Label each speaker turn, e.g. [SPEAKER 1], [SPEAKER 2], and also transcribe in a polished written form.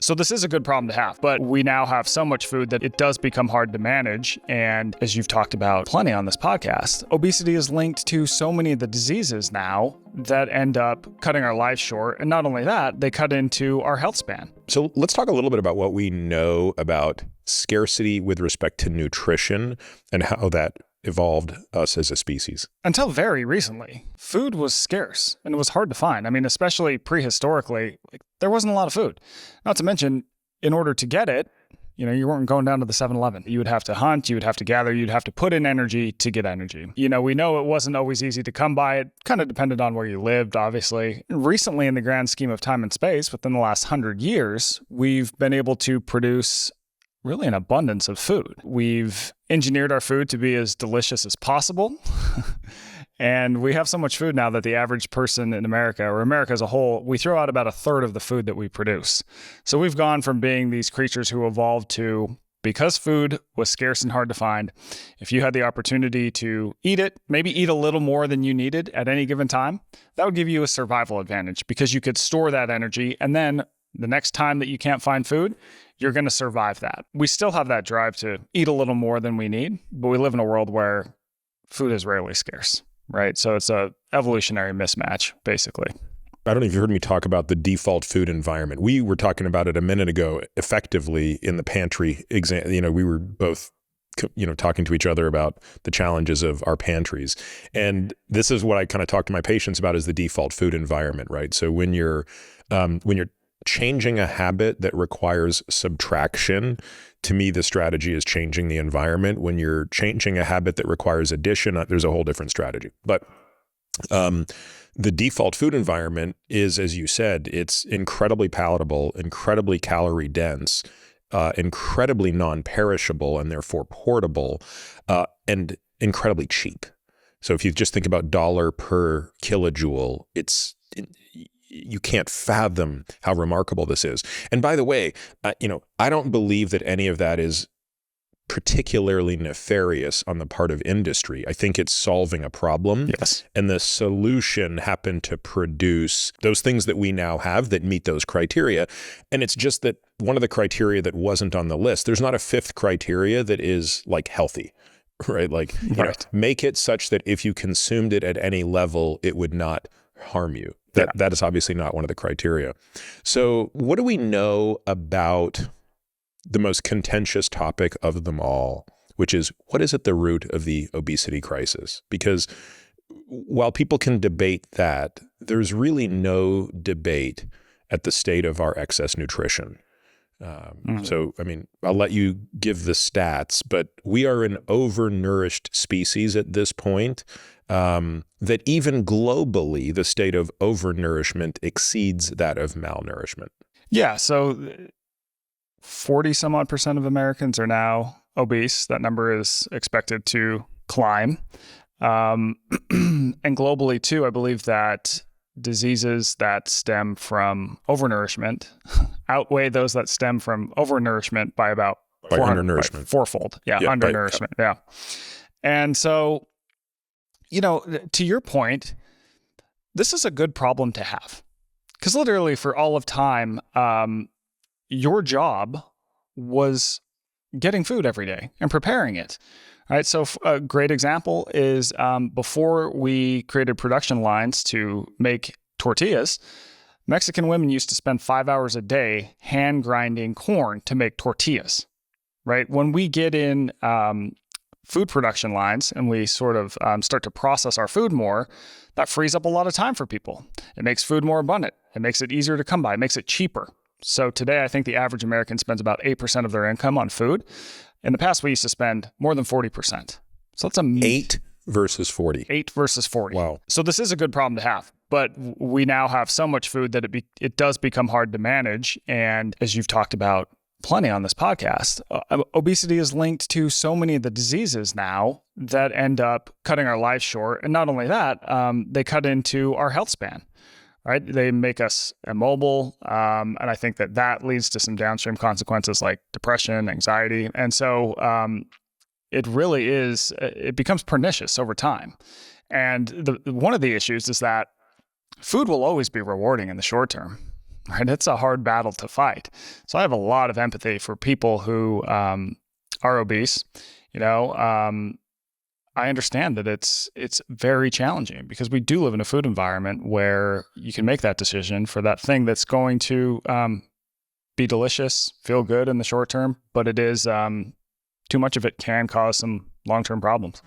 [SPEAKER 1] So this is a good problem to have, but we now have so much food that it does become hard to manage. And as you've talked about plenty on this podcast, obesity is linked to so many of the diseases now that end up cutting our lives short. And not only that, they cut into our health span.
[SPEAKER 2] So let's talk a little bit about what we know about scarcity with respect to nutrition and how that evolved us as a species.
[SPEAKER 1] Until very recently, food was scarce and it was hard to find. I mean, especially prehistorically, there wasn't a lot of food. Not to mention, in order to get it, you weren't going down to the 7-Eleven. You would have to hunt, you would have to gather, you'd have to put in energy to get energy. We know it wasn't always easy to come by. It kind of depended on where you lived, obviously. Recently, in the grand scheme of time and space, within the last 100 years, we've been able to produce really an abundance of food. We've engineered our food to be as delicious as possible. And we have so much food now that the average person in America, or America as a whole, we throw out about a third of the food that we produce. So we've gone from being these creatures who evolved to, because food was scarce and hard to find, if you had the opportunity to eat it, maybe eat a little more than you needed at any given time, that would give you a survival advantage because you could store that energy. And then the next time that you can't find food, you're going to survive that. We still have that drive to eat a little more than we need, but we live in a world where food is rarely scarce, right? So it's a evolutionary mismatch, basically.
[SPEAKER 2] I don't know if you heard me talk about the default food environment. We were talking about it a minute ago, effectively in the pantry exam. We were both talking to each other about the challenges of our pantries. And this is what I kind of talk to my patients about, is the default food environment, right? So when you're changing a habit that requires subtraction, to me, the strategy is changing the environment. When you're changing a habit that requires addition, there's a whole different strategy. But the default food environment is, as you said, it's incredibly palatable, incredibly calorie dense, incredibly non-perishable, and therefore portable, and incredibly cheap. So if you just think about dollar per kilojoule, you can't fathom how remarkable this is. And by the way, I don't believe that any of that is particularly nefarious on the part of industry. I think it's solving a problem.
[SPEAKER 1] Yes.
[SPEAKER 2] And the solution happened to produce those things that we now have that meet those criteria. And it's just that one of the criteria that wasn't on the list, there's not a fifth criteria that is like healthy, right? Like, make it such that if you consumed it at any level, it would not harm you. That is obviously not one of the criteria. So what do we know about the most contentious topic of them all, which is, what is at the root of the obesity crisis? Because while people can debate that, there's really no debate at the state of our excess nutrition. So, I'll let you give the stats, but we are an overnourished species at this point, that even globally, the state of overnourishment exceeds that of malnourishment.
[SPEAKER 1] Yeah. So 40 some odd % of Americans are now obese. That number is expected to climb. And globally too, I believe that diseases that stem from overnourishment outweigh those that stem from overnourishment by about
[SPEAKER 2] undernourishment.
[SPEAKER 1] Fourfold. Yeah, undernourishment. Yeah. And so, to your point, this is a good problem to have. Because literally for all of time, your job was getting food every day and preparing it. All right, so a great example is before we created production lines to make tortillas, Mexican women used to spend 5 hours a day hand grinding corn to make tortillas, right? When we get in food production lines and we sort of start to process our food more, that frees up a lot of time for people. It makes food more abundant. It makes it easier to come by. It makes it cheaper. So today, I think the average American spends about 8% of their income on food. In the past, we used to spend more than 40%. So that's
[SPEAKER 2] 8 versus 40.
[SPEAKER 1] 8 versus 40.
[SPEAKER 2] Wow.
[SPEAKER 1] So this is a good problem to have. But we now have so much food that it does become hard to manage. And as you've talked about plenty on this podcast, obesity is linked to so many of the diseases now that end up cutting our lives short. And not only that, they cut into our health span. Right? They make us immobile. And I think that leads to some downstream consequences like depression, anxiety. And so it really is, it becomes pernicious over time. And one of the issues is that food will always be rewarding in the short term. right? It's a hard battle to fight. So I have a lot of empathy for people who are obese. I understand that it's very challenging because we do live in a food environment where you can make that decision for that thing that's going to be delicious, feel good in the short term, but it is too much of it can cause some long-term problems.